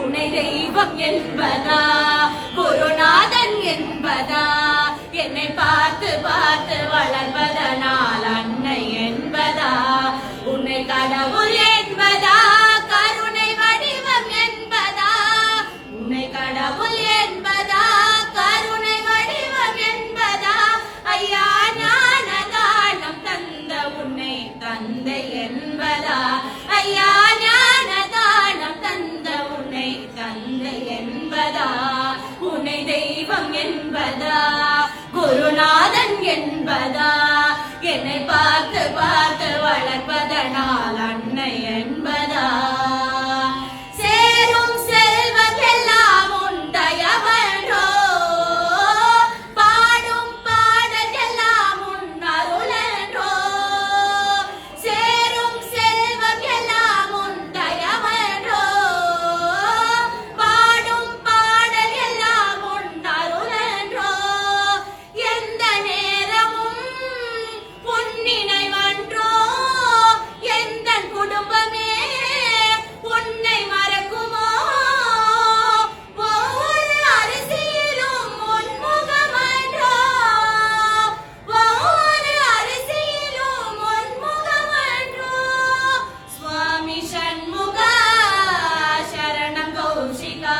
உனை தெய்வம் என்பதா குருநாதன் என்பதா என்னை பார்த்து பார்த்து வளர்வதனால் அன்னை என்பதா உன்னை கடவுள் என்பதா கருணை வடிவம் என்பதா உன்னை கடவுள் என்பதா கருணை வடிவம் என்பதா ஐயா ஞான தானம் தந்த உன்னை தந்தை என்பதா ஐயா ஞான தானம் தந்த உன்னை தந்தை என்பதா உன்னை தெய்வம் என்பதா குருநாதன் என்பதா என்னை பார்த்து பார்த்து வளர்ப்பதனால் அன்னை என்பதா சேரும் செல்வமெல்லாம் உன் தயவன்றோ பாடும் பாடலெல்லாம் உன் அருளன்றோ சேரும் செல்வமெல்லாம் உன் தயவன்றோ பாடும் பாடலெல்லாம் உன் அருளன்றோ எந்த நேரமும் உன் நினைவன்றோ எந்த குடும்பமே உன்னை மறக்குமோ ஒவ்வொரு அரிசியிலும் உன் முகமன்றோ ஒவ்வொரு அரிசியிலும் உன் முகமன்றோ சுவாமி சண்முகா சரணம் கௌஷிகா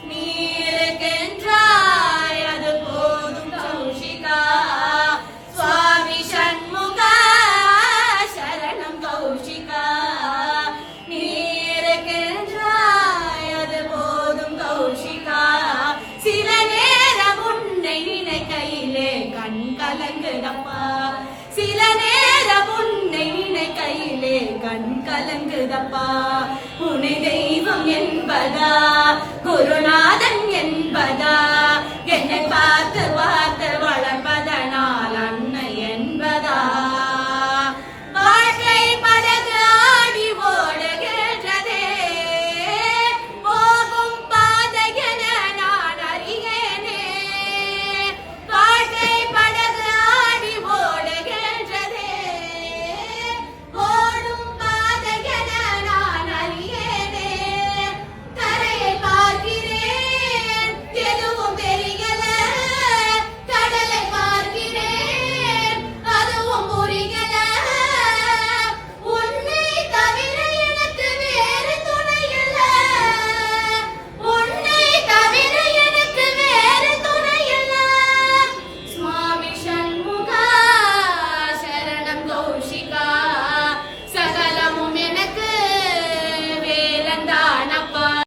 நீ இருக்கின்றாய் அது போதும் கௌஷிகா சுவாமி சண்முகா சரணம் கௌஷிகா நீ இருக்கின்றாய் அது போதும் கௌஷிகா சில நேரம் உன்னை நினைக்கையிலே கண் கலங்குதப்பா சில நேரம் உன்னை நினைக்கையிலே கண் கலங்குதப்பா உன்னை தெய்வம் என்பதா குருநாதன் என்பதா